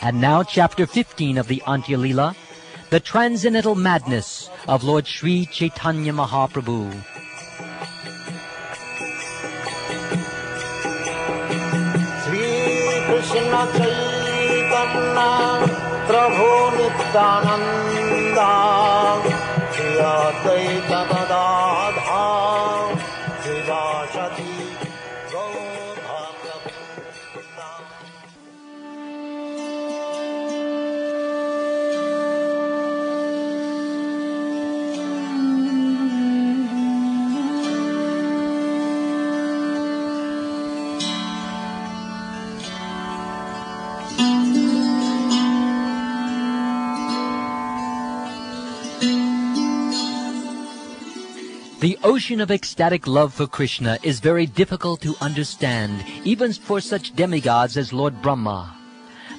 And now Chapter 15 of the Antya Leela, the Transcendental Madness of Lord Sri Caitanya Mahaprabhu. Sri Krishna Caitanya Prabhu Nityananda Shri Advaita Gadadhar Srivasati The ocean of ecstatic love for Krishna is very difficult to understand, even for such demigods as Lord Brahma.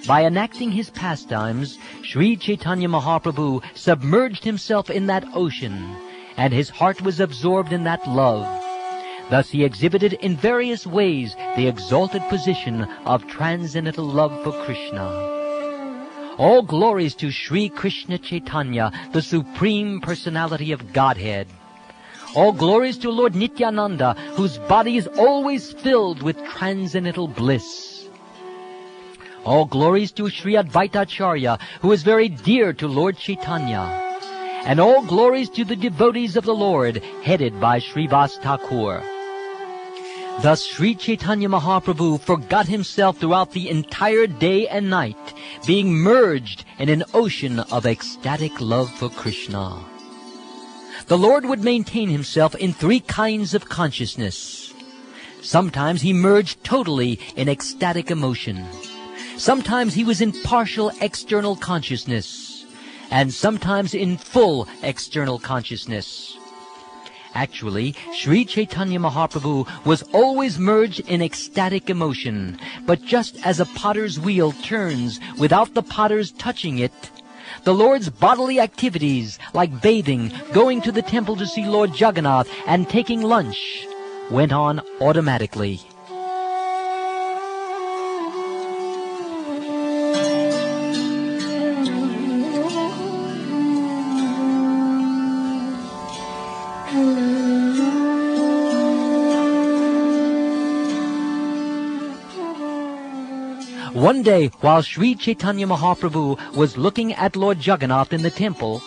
By enacting his pastimes, Sri Caitanya Mahaprabhu submerged himself in that ocean, and his heart was absorbed in that love. Thus he exhibited in various ways the exalted position of transcendental love for Krishna. All glories to Sri Krishna Chaitanya, the Supreme Personality of Godhead. All glories to Lord Nityananda, whose body is always filled with transcendental bliss. All glories to Sri Advaita Acharya, who is very dear to Lord Chaitanya. And all glories to the devotees of the Lord, headed by Srivas Thakur. Thus Sri Caitanya Mahaprabhu forgot himself throughout the entire day and night, being merged in an ocean of ecstatic love for Krishna. The Lord would maintain himself in three kinds of consciousness. Sometimes he merged totally in ecstatic emotion. Sometimes he was in partial external consciousness. And sometimes in full external consciousness. Actually, Sri Caitanya Mahaprabhu was always merged in ecstatic emotion. But just as a potter's wheel turns without the potter's touching it, the Lord's bodily activities, like bathing, going to the temple to see Lord Jagannath, and taking lunch, went on automatically. One day, while Sri Caitanya Mahaprabhu was looking at Lord Jagannath in the temple,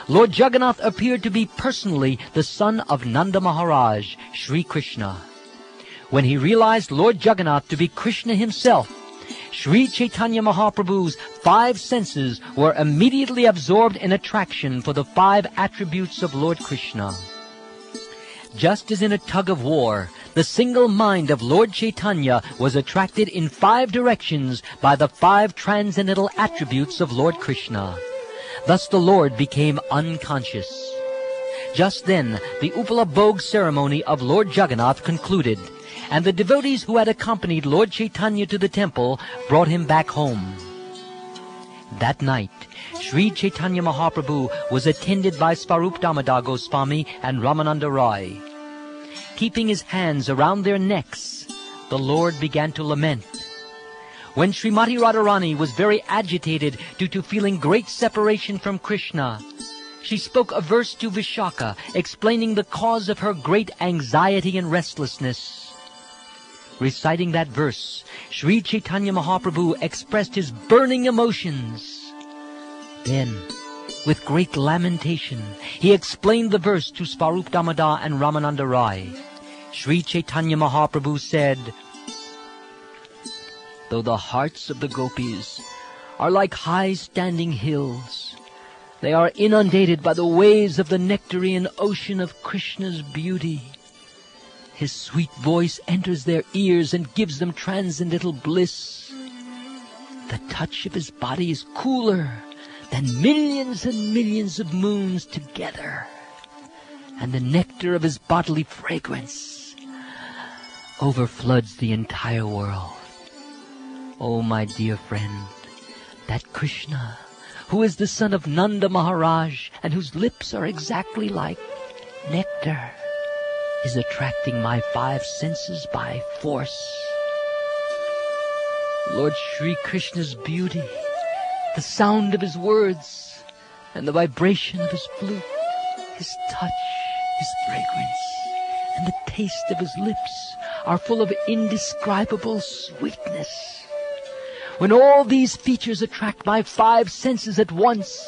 Lord Jagannath appeared to be personally the son of Nanda Maharaj, Sri Krishna. When he realized Lord Jagannath to be Krishna himself, Sri Caitanya Mahaprabhu's five senses were immediately absorbed in attraction for the five attributes of Lord Krishna. Just as in a tug of war, the single mind of Lord Chaitanya was attracted in five directions by the five transcendental attributes of Lord Krishna. Thus the Lord became unconscious. Just then, the Upala Bhog ceremony of Lord Jagannath concluded, and the devotees who had accompanied Lord Chaitanya to the temple brought him back home. That night, Sri Caitanya Mahaprabhu was attended by Svarup Damodar Goswami and Ramananda Rai. Keeping his hands around their necks, the Lord began to lament. When Srimati Radharani was very agitated due to feeling great separation from Krishna, she spoke a verse to Vishaka, explaining the cause of her great anxiety and restlessness. Reciting that verse, Sri Caitanya Mahaprabhu expressed his burning emotions. Then, with great lamentation, he explained the verse to Svarup Damodar and Ramananda Rai. Sri Caitanya Mahaprabhu said, "Though the hearts of the gopis are like high-standing hills, they are inundated by the waves of the nectarine ocean of Krishna's beauty. His sweet voice enters their ears and gives them transcendental bliss. The touch of his body is cooler than millions and millions of moons together, and the nectar of his bodily fragrance overfloods the entire world. Oh, my dear friend, that Krishna, who is the son of Nanda Maharaj and whose lips are exactly like nectar, is attracting my five senses by force." Lord Shri Krishna's beauty, the sound of his words, and the vibration of his flute, his touch, his fragrance, and the taste of his lips are full of indescribable sweetness. When all these features attract my 5 senses at once,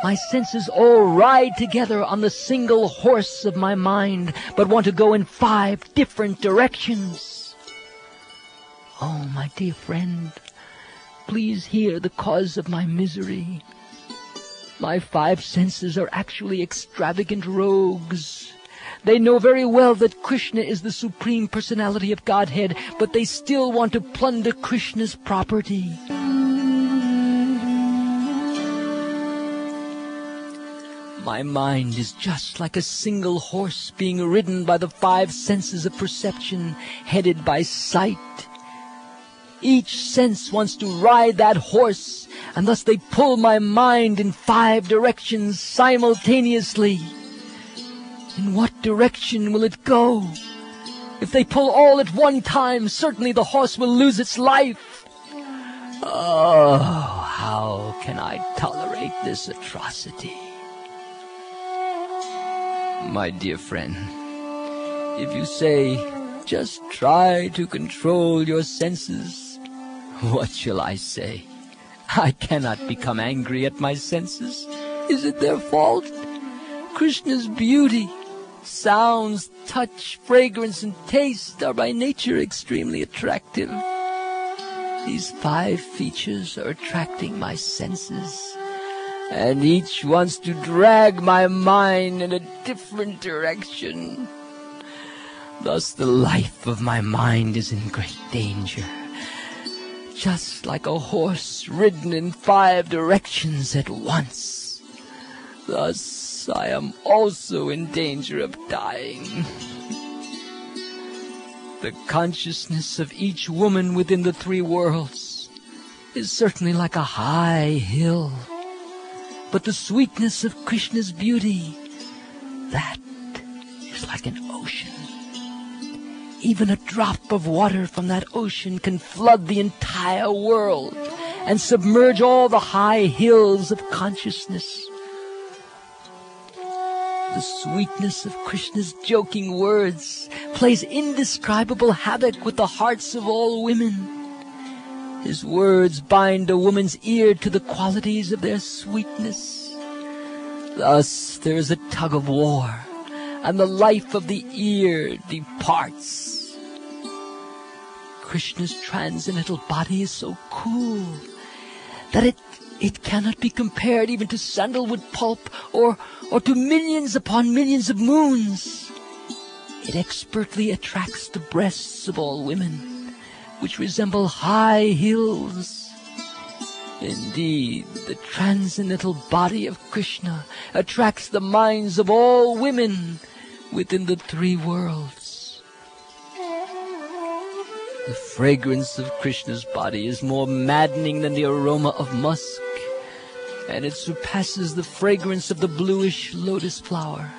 my senses all ride together on the single horse of my mind, but want to go in 5 different directions. Oh, my dear friend, please hear the cause of my misery. My 5 senses are actually extravagant rogues. They know very well that Krishna is the Supreme Personality of Godhead, but they still want to plunder Krishna's property. My mind is just like a single horse being ridden by the 5 senses of perception, headed by sight. Each sense wants to ride that horse, and thus they pull my mind in 5 directions simultaneously. In what direction will it go? If they pull all at one time, certainly the horse will lose its life. Oh, how can I tolerate this atrocity? My dear friend, if you say, just try to control your senses, what shall I say? I cannot become angry at my senses. Is it their fault? Krishna's beauty, sounds, touch, fragrance, and taste are by nature extremely attractive. These 5 features are attracting my senses, and each wants to drag my mind in a different direction. Thus the life of my mind is in great danger, just like a horse ridden in 5 directions at once. Thus I am also in danger of dying. The consciousness of each woman within the 3 worlds is certainly like a high hill, but the sweetness of Krishna's beauty, that is like an ocean. Even a drop of water from that ocean can flood the entire world and submerge all the high hills of consciousness. The sweetness of Krishna's joking words plays indescribable havoc with the hearts of all women. His words bind a woman's ear to the qualities of their sweetness. Thus there is a tug of war, and the life of the ear departs. Krishna's transcendental body is so cool that it cannot be compared even to sandalwood pulp or to millions upon millions of moons. It expertly attracts the breasts of all women, which resemble high hills. Indeed, the transcendental body of Krishna attracts the minds of all women within the 3 worlds. The fragrance of Krishna's body is more maddening than the aroma of musk, and it surpasses the fragrance of the bluish lotus flower.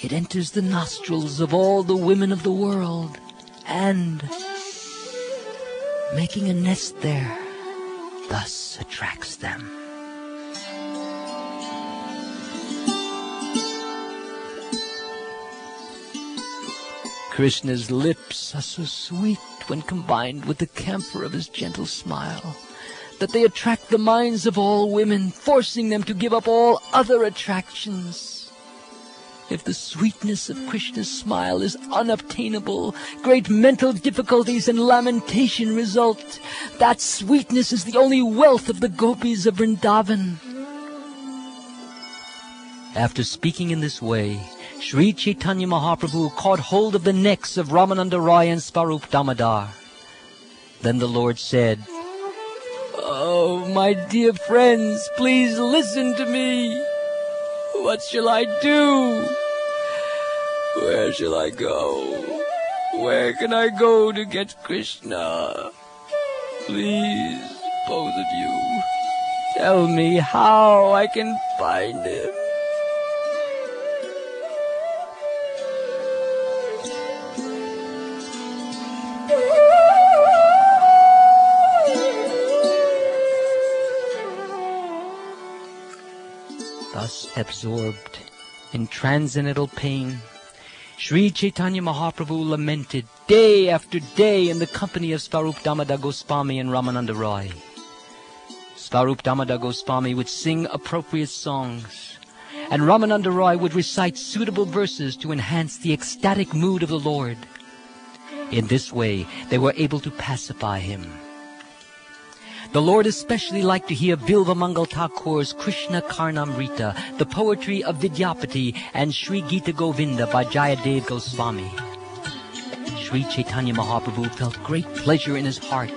It enters the nostrils of all the women of the world, and, making a nest there, thus attracts them. Krishna's lips are so sweet when combined with the camphor of his gentle smile, that they attract the minds of all women, forcing them to give up all other attractions. If the sweetness of Krishna's smile is unobtainable, great mental difficulties and lamentation result. That sweetness is the only wealth of the gopis of Vrindavan. After speaking in this way, Sri Caitanya Mahaprabhu caught hold of the necks of Ramananda Roy and Swarup Damodar. Then the Lord said, "Oh, my dear friends, please listen to me. What shall I do? Where shall I go? Where can I go to get Krishna? Please, both of you, tell me how I can find him." Thus absorbed in transcendental pain, Sri Caitanya Mahaprabhu lamented day after day in the company of Svarup Damodar Goswami and Ramananda Roy. Svarup Damodar Goswami would sing appropriate songs, and Ramananda Roy would recite suitable verses to enhance the ecstatic mood of the Lord. In this way, they were able to pacify him. The Lord especially liked to hear Bilva Mangal Thakur's Krishna Caritamrta, the poetry of Vidyapati, and Sri Gita Govinda by Jayadev Goswami. Sri Caitanya Mahaprabhu felt great pleasure in his heart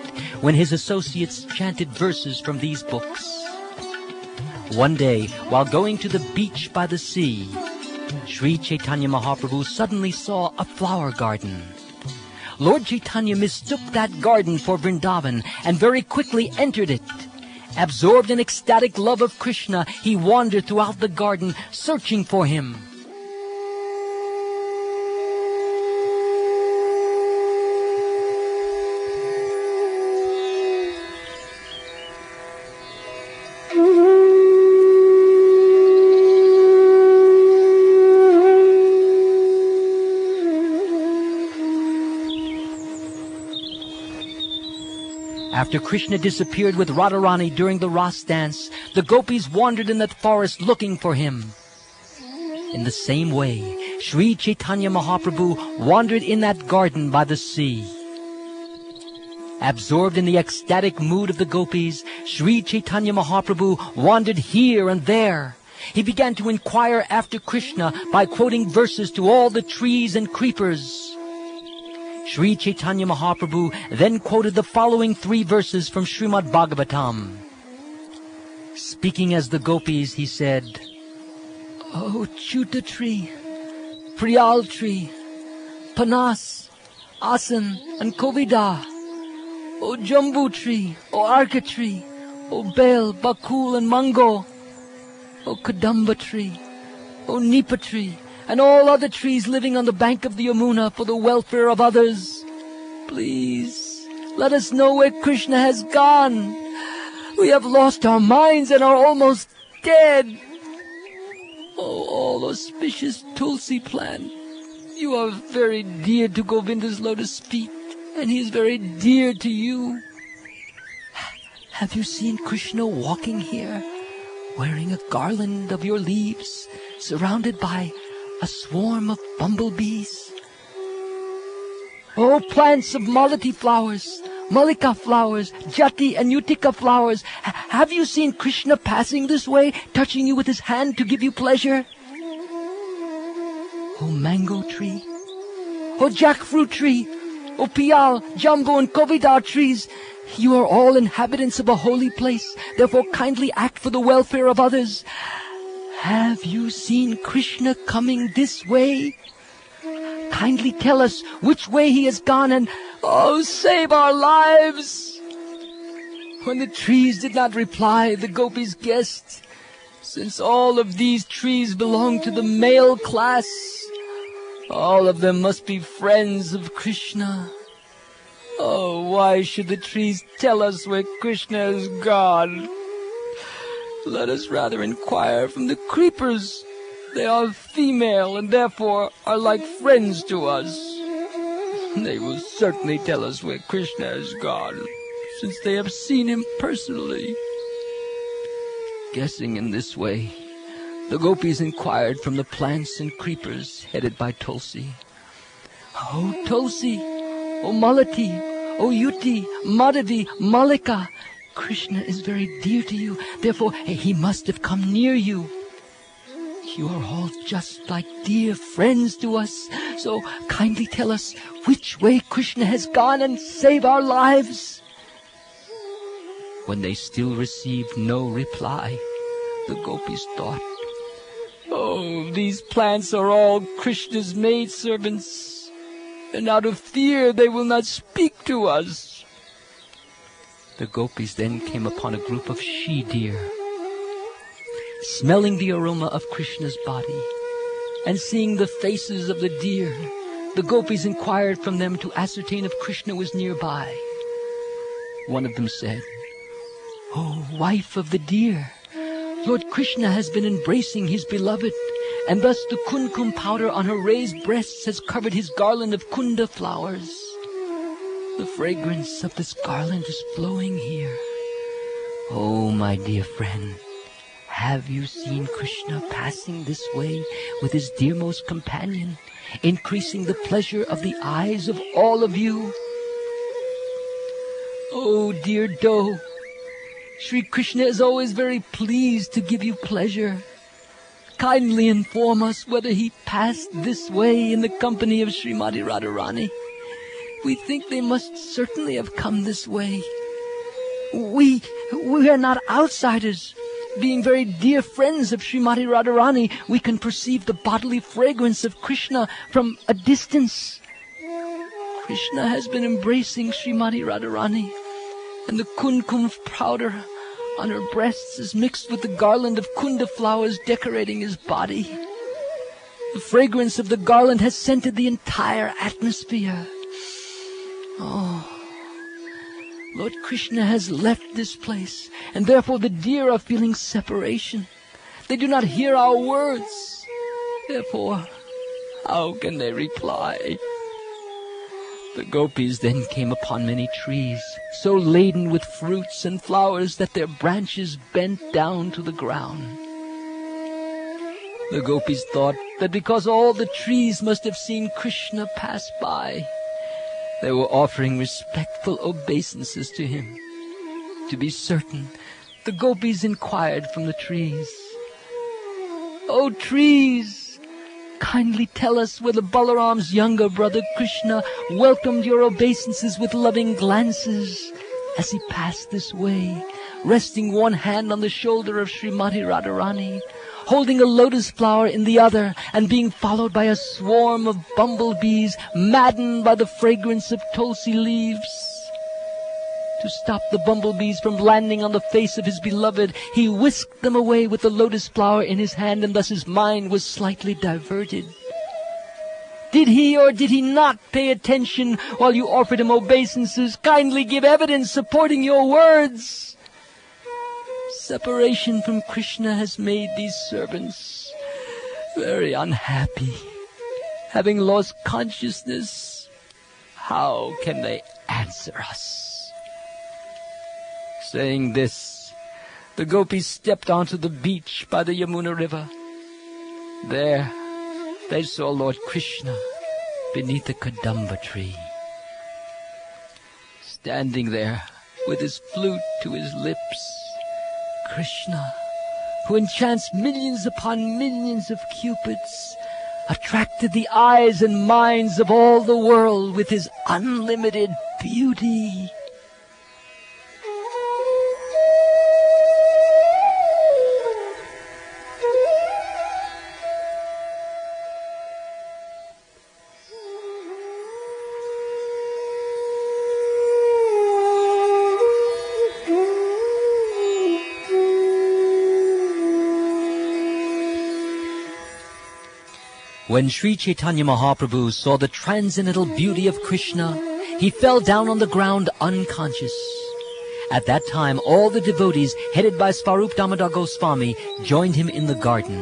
when his associates chanted verses from these books. One day, while going to the beach by the sea, Sri Caitanya Mahaprabhu suddenly saw a flower garden. Lord Chaitanya mistook that garden for Vrindavan and very quickly entered it. Absorbed in ecstatic love of Krishna, he wandered throughout the garden searching for him. After Krishna disappeared with Radharani during the Ras dance, the gopis wandered in that forest looking for him. In the same way, Sri Caitanya Mahaprabhu wandered in that garden by the sea. Absorbed in the ecstatic mood of the gopis, Sri Caitanya Mahaprabhu wandered here and there. He began to inquire after Krishna by quoting verses to all the trees and creepers. Sri Caitanya Mahaprabhu then quoted the following 3 verses from Srimad Bhagavatam. Speaking as the gopis, he said, O Chuta tree, Priyal tree, Panas, Asan, and Kovida, O Jambu tree, O Arka tree, O Bel, Bakul, and Mango, O Kadamba tree, O Nipa tree, and all other trees living on the bank of the Yamuna for the welfare of others. Please, let us know where Krishna has gone. We have lost our minds and are almost dead. Oh, all auspicious Tulsi plant, you are very dear to Govinda's lotus feet, and he is very dear to you. Have you seen Krishna walking here, wearing a garland of your leaves, surrounded by a swarm of bumblebees? Oh, plants of malati flowers, malika flowers, jati and utika flowers, have you seen Krishna passing this way, touching you with his hand to give you pleasure? Oh, mango tree, oh, jackfruit tree, oh, pial, jambu and kovida trees, you are all inhabitants of a holy place, therefore kindly act for the welfare of others. Have you seen Krishna coming this way? Kindly tell us which way he has gone and, oh, save our lives. When the trees did not reply, the gopis guessed, since all of these trees belong to the male class, all of them must be friends of Krishna. Oh, why should the trees tell us where Krishna has gone? Let us rather inquire from the creepers. They are female and therefore are like friends to us. They will certainly tell us where Krishna has gone, since they have seen him personally. Guessing in this way, the gopis inquired from the plants and creepers headed by Tulsi. Oh, Tulsi, oh, Malati, oh, Yuti, Madhavi, Malika, Krishna is very dear to you, therefore he must have come near you. You are all just like dear friends to us, so kindly tell us which way Krishna has gone and save our lives. When they still received no reply, the gopis thought, oh, these plants are all Krishna's maidservants, and out of fear they will not speak to us. The gopis then came upon a group of she-deer. Smelling the aroma of Krishna's body and seeing the faces of the deer, the gopis inquired from them to ascertain if Krishna was nearby. One of them said, "Oh, wife of the deer, Lord Krishna has been embracing his beloved, and thus the kumkum powder on her raised breasts has covered his garland of kunda flowers. The fragrance of this garland is flowing here. Oh, my dear friend, have you seen Krishna passing this way with his dearmost companion, increasing the pleasure of the eyes of all of you? Oh, dear doe, Sri Krishna is always very pleased to give you pleasure. Kindly inform us whether he passed this way in the company of Srimati Radharani. We think they must certainly have come this way. We are not outsiders. Being very dear friends of Srimati Radharani, we can perceive the bodily fragrance of Krishna from a distance. Krishna has been embracing Srimati Radharani, and the kumkum powder on her breasts is mixed with the garland of kunda flowers decorating his body. The fragrance of the garland has scented the entire atmosphere. Oh, Lord Krishna has left this place, and therefore the deer are feeling separation. They do not hear our words. Therefore, how can they reply? The gopis then came upon many trees, so laden with fruits and flowers that their branches bent down to the ground. The gopis thought that because all the trees must have seen Krishna pass by, they were offering respectful obeisances to him. To be certain, the gopis inquired from the trees, "O trees, kindly tell us whether Balaram's younger brother Krishna welcomed your obeisances with loving glances as he passed this way, resting one hand on the shoulder of Srimati Radharani, holding a lotus flower in the other, and being followed by a swarm of bumblebees maddened by the fragrance of Tulasi leaves. To stop the bumblebees from landing on the face of his beloved, he whisked them away with the lotus flower in his hand, and thus his mind was slightly diverted. Did he or did he not pay attention while you offered him obeisances? Kindly give evidence supporting your words." Separation from Krishna has made these servants very unhappy. Having lost consciousness, how can they answer us? Saying this, the gopis stepped onto the beach by the Yamuna river. There, they saw Lord Krishna beneath a kadamba tree. Standing there with his flute to his lips, Krishna, who enchants millions upon millions of cupids, attracted the eyes and minds of all the world with his unlimited beauty. When Sri Caitanya Mahaprabhu saw the transcendental beauty of Krishna, he fell down on the ground unconscious. At that time, all the devotees, headed by Svarup Damodar Goswami, joined him in the garden.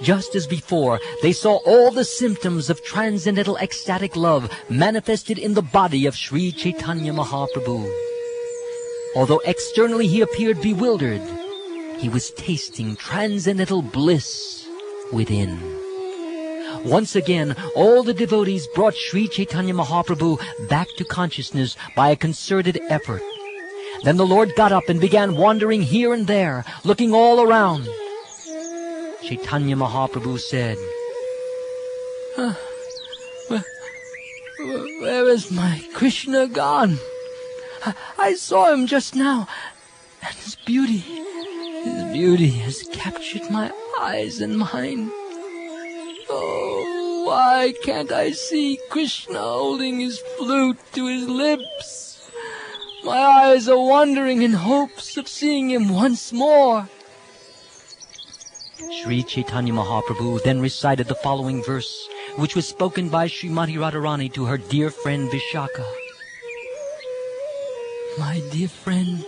Just as before, they saw all the symptoms of transcendental ecstatic love manifested in the body of Sri Caitanya Mahaprabhu. Although externally he appeared bewildered, he was tasting transcendental bliss within. Once again, all the devotees brought Sri Caitanya Mahaprabhu back to consciousness by a concerted effort. Then the Lord got up and began wandering here and there, looking all around. Caitanya Mahaprabhu said, Where is my Krishna gone? I saw him just now, and his beauty has captured my eyes and mind. Oh, why can't I see Krishna holding his flute to his lips? My eyes are wandering in hopes of seeing him once more. Sri Caitanya Mahaprabhu then recited the following verse, which was spoken by Srimati Radharani to her dear friend Vishaka. My dear friend,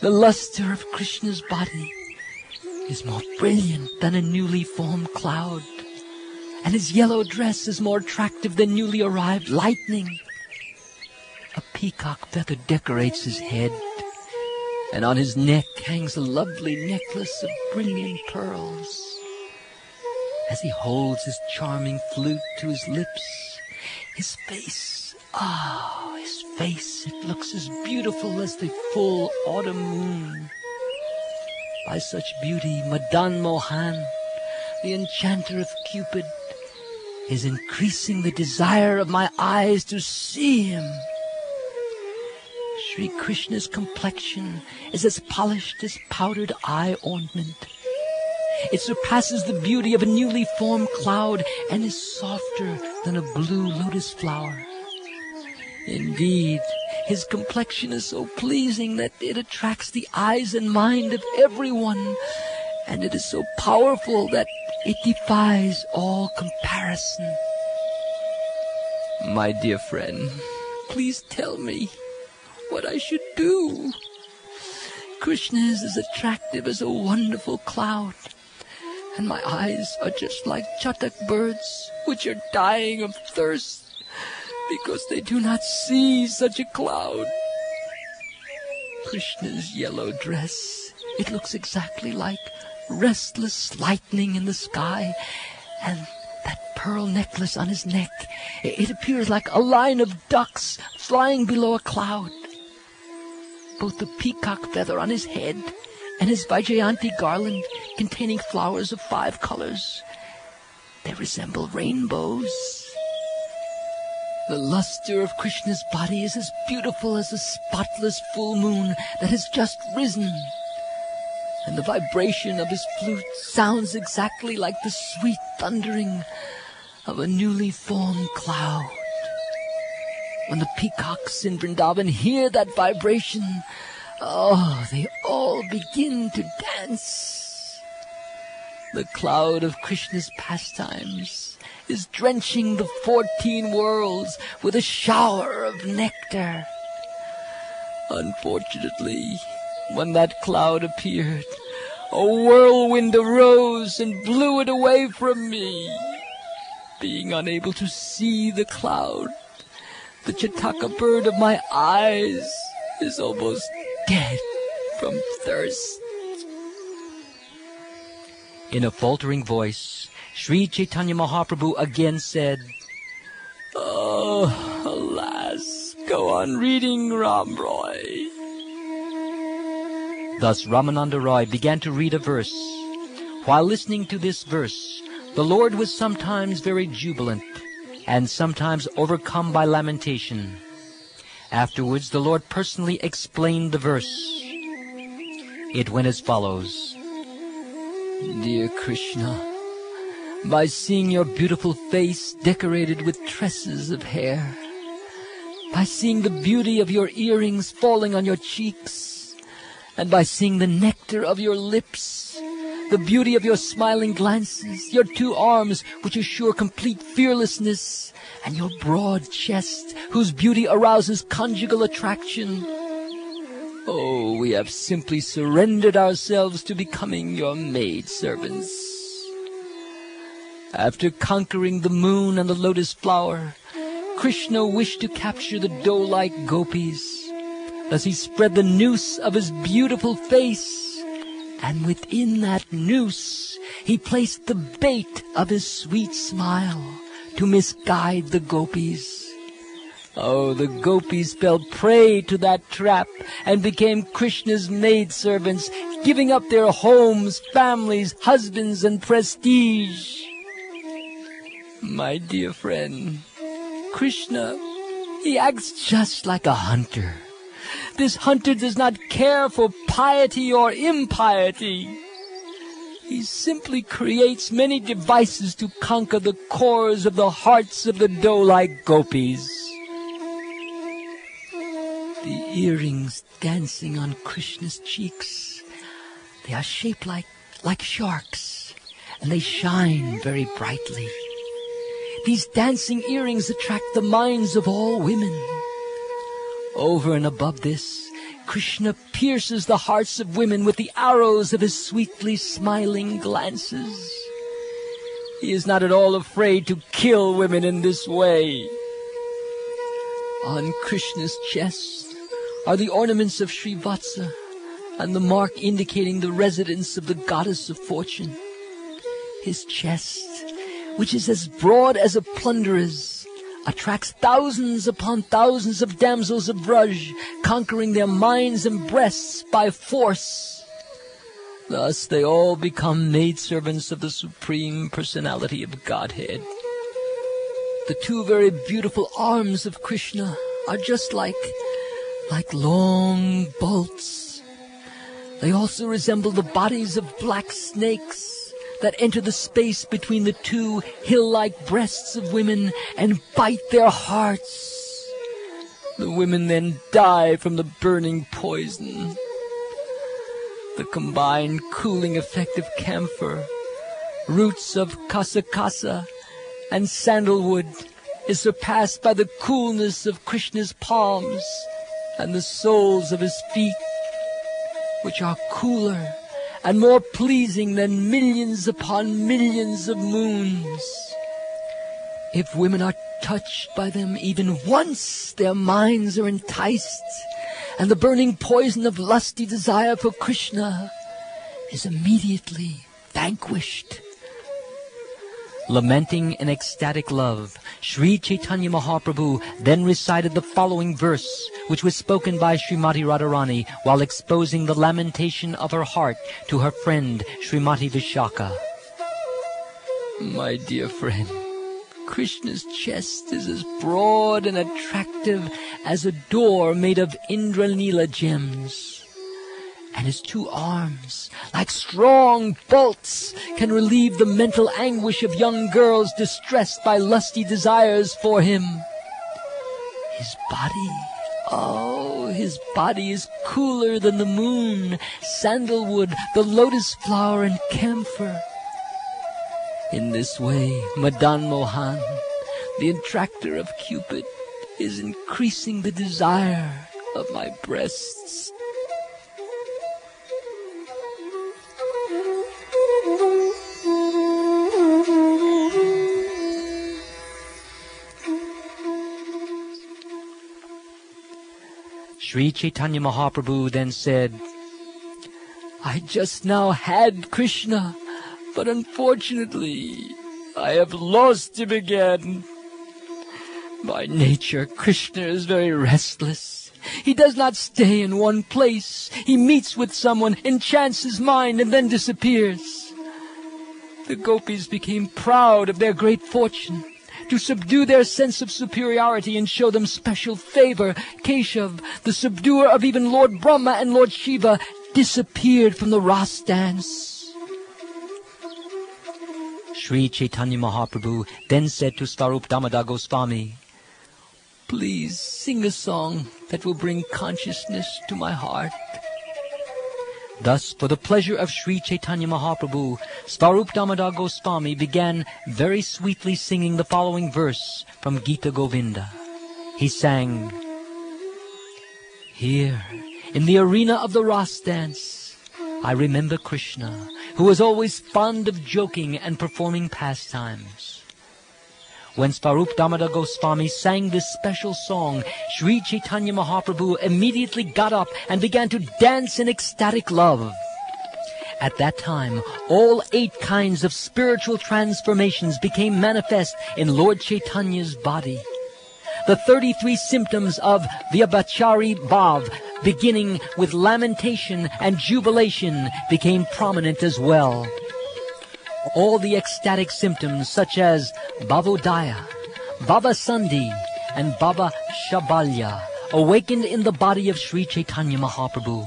the luster of Krishna's body is more brilliant than a newly formed cloud, and his yellow dress is more attractive than newly arrived lightning. A peacock feather decorates his head, and on his neck hangs a lovely necklace of brilliant pearls. As he holds his charming flute to his lips, his face, it looks as beautiful as the full autumn moon. By such beauty, Madan Mohan, the enchanter of Cupid, is increasing the desire of my eyes to see him. Sri Krishna's complexion is as polished as powdered eye ointment. It surpasses the beauty of a newly formed cloud and is softer than a blue lotus flower. Indeed, his complexion is so pleasing that it attracts the eyes and mind of everyone, and it is so powerful that it defies all comparison. My dear friend, please tell me what I should do. Krishna is as attractive as a wonderful cloud, and my eyes are just like chatak birds, which are dying of thirst because they do not see such a cloud. Krishna's yellow dress, it looks exactly like restless lightning in the sky, and that pearl necklace on his neck, it appears like a line of ducks flying below a cloud. Both the peacock feather on his head and his Vaijayanti garland containing flowers of 5 colors, they resemble rainbows. The luster of Krishna's body is as beautiful as a spotless full moon that has just risen, and the vibration of his flute sounds exactly like the sweet thundering of a newly formed cloud. When the peacocks in Vrindavan hear that vibration, they all begin to dance. The cloud of Krishna's pastimes is drenching the 14 worlds with a shower of nectar. Unfortunately, when that cloud appeared, a whirlwind arose and blew it away from me. Being unable to see the cloud, the Chataka bird of my eyes is almost dead from thirst. In a faltering voice, Sri Chaitanya Mahaprabhu again said, "Oh, alas, go on reading, Ram Roy." Thus Ramananda Roy began to read a verse. While listening to this verse, the Lord was sometimes very jubilant, and sometimes overcome by lamentation. Afterwards, the Lord personally explained the verse. It went as follows. Dear Krishna, by seeing your beautiful face decorated with tresses of hair, by seeing the beauty of your earrings falling on your cheeks, and by seeing the nectar of your lips, the beauty of your smiling glances, your 2 arms which assure complete fearlessness, and your broad chest whose beauty arouses conjugal attraction. Oh, we have simply surrendered ourselves to becoming your maidservants. After conquering the moon and the lotus flower, Krishna wished to capture the doe-like gopis. Thus he spread the noose of his beautiful face, and within that noose he placed the bait of his sweet smile to misguide the gopis. Oh, the gopis fell prey to that trap and became Krishna's maidservants, giving up their homes, families, husbands, and prestige. My dear friend, Krishna, he acts just like a hunter. This hunter does not care for piety or impiety. He simply creates many devices to conquer the cores of the hearts of the doe-like gopis. The earrings dancing on Krishna's cheeks, they are shaped like sharks, and they shine very brightly. These dancing earrings attract the minds of all women. Over and above this, Krishna pierces the hearts of women with the arrows of his sweetly smiling glances. He is not at all afraid to kill women in this way. On Krishna's chest are the ornaments of Srivatsa and the mark indicating the residence of the goddess of fortune. His chest, which is as broad as a plunderer's, attracts thousands upon thousands of damsels of Braj, conquering their minds and breasts by force. Thus they all become maidservants of the Supreme Personality of Godhead. The two very beautiful arms of Krishna are just like long bolts. They also resemble the bodies of black snakes that enter the space between the two hill-like breasts of women and bite their hearts. The women then die from the burning poison. The combined cooling effect of camphor, roots of kasa, and sandalwood is surpassed by the coolness of Krishna's palms and the soles of his feet, which are cooler and more pleasing than millions upon millions of moons. If women are touched by them even once, their minds are enticed, and the burning poison of lusty desire for Krishna is immediately vanquished. Lamenting in ecstatic love, Sri Caitanya Mahaprabhu then recited the following verse, which was spoken by Srimati Radharani while exposing the lamentation of her heart to her friend Srimati Vishaka. My dear friend, Krishna's chest is as broad and attractive as a door made of Indranila gems. And his two arms, like strong bolts, can relieve the mental anguish of young girls distressed by lusty desires for him. His body is cooler than the moon, sandalwood, the lotus flower, and camphor. In this way, Madan Mohan, the attractor of Cupid, is increasing the desire of my breasts. Sri Caitanya Mahaprabhu then said, I just now had Krishna, but unfortunately I have lost him again. By nature, Krishna is very restless. He does not stay in one place. He meets with someone, enchants his mind, and then disappears. The gopis became proud of their great fortune. To subdue their sense of superiority and show them special favor, Keshav, the subduer of even Lord Brahma and Lord Shiva, disappeared from the Ras dance. Sri Caitanya Mahaprabhu then said to Svarup Damodar Goswami, Please sing a song that will bring consciousness to my heart. Thus, for the pleasure of Sri Caitanya Mahaprabhu, Svarup Damodar Goswami began very sweetly singing the following verse from Gita Govinda. He sang, Here, in the arena of the Ras dance, I remember Krishna, who was always fond of joking and performing pastimes. When Svarup Damodar Goswami sang this special song, Sri Caitanya Mahaprabhu immediately got up and began to dance in ecstatic love. At that time, all 8 kinds of spiritual transformations became manifest in Lord Chaitanya's body. The 33 symptoms of Vyabhachari Bhav, beginning with lamentation and jubilation, became prominent as well. All the ecstatic symptoms such as Bhavodaya, Bhavasandhi, and Bhava Shabalya awakened in the body of Sri Caitanya Mahaprabhu.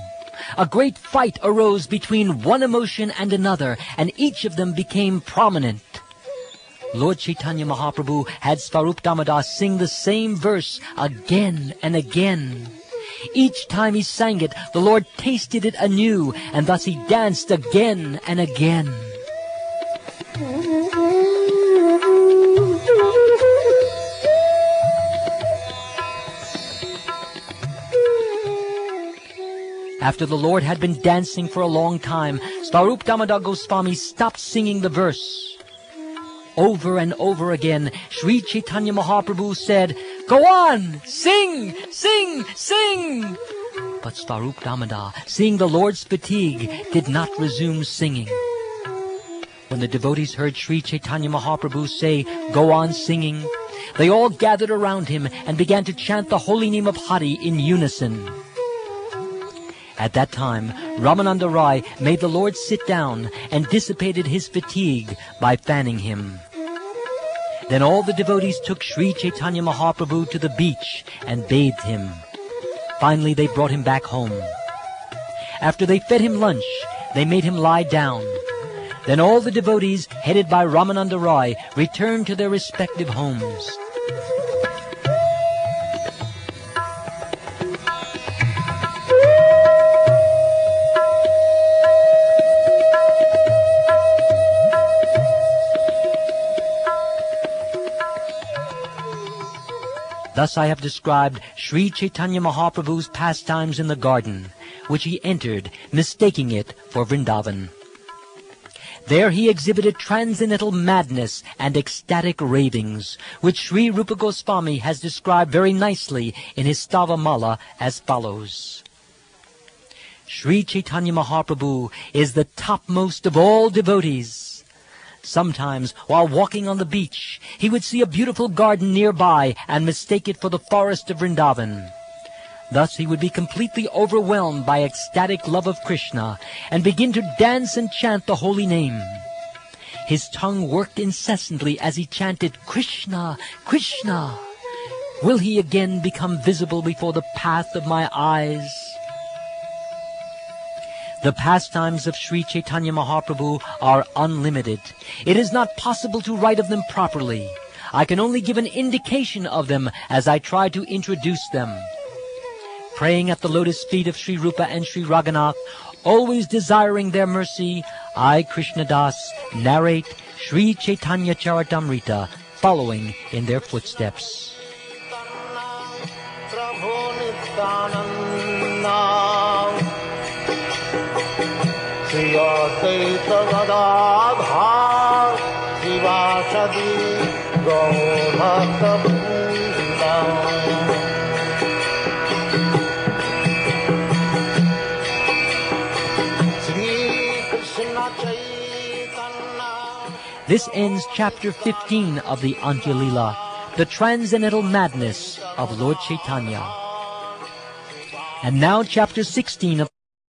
A great fight arose between one emotion and another, and each of them became prominent. Lord Caitanya Mahaprabhu had Svarup Damodar sing the same verse again and again. Each time he sang it, the Lord tasted it anew, and thus he danced again and again. After the Lord had been dancing for a long time, Swarup Damodar Goswami stopped singing the verse. Over and over again, Sri Chaitanya Mahaprabhu said, "Go on! Sing! Sing! Sing!" But Swarup Damodar, seeing the Lord's fatigue, did not resume singing. When the devotees heard Sri Chaitanya Mahaprabhu say, "Go on singing," they all gathered around him and began to chant the holy name of Hari in unison. At that time, Ramananda Rai made the Lord sit down and dissipated his fatigue by fanning him. Then all the devotees took Sri Chaitanya Mahaprabhu to the beach and bathed him. Finally, they brought him back home. After they fed him lunch, they made him lie down. Then all the devotees, headed by Ramananda Rai, returned to their respective homes. Thus I have described Sri Chaitanya Mahaprabhu's pastimes in the garden, which he entered, mistaking it for Vrindavan. There he exhibited transcendental madness and ecstatic ravings, which Sri Rupa Goswami has described very nicely in his Stavamala as follows. Sri Chaitanya Mahaprabhu is the topmost of all devotees. Sometimes, while walking on the beach, he would see a beautiful garden nearby and mistake it for the forest of Vrindavan. Thus he would be completely overwhelmed by ecstatic love of Krishna and begin to dance and chant the holy name. His tongue worked incessantly as he chanted, "Krishna, Krishna. Will he again become visible before the path of my eyes?" The pastimes of Sri Chaitanya Mahaprabhu are unlimited. It is not possible to write of them properly. I can only give an indication of them as I try to introduce them. Praying at the lotus feet of Sri Rupa and Sri Raghunath, always desiring their mercy, I, Krishna Das, narrate Sri Caitanya Caritamrta, following in their footsteps. This ends chapter 15 of the Antya Lila, the transcendental madness of Lord Chaitanya. And now chapter 16 of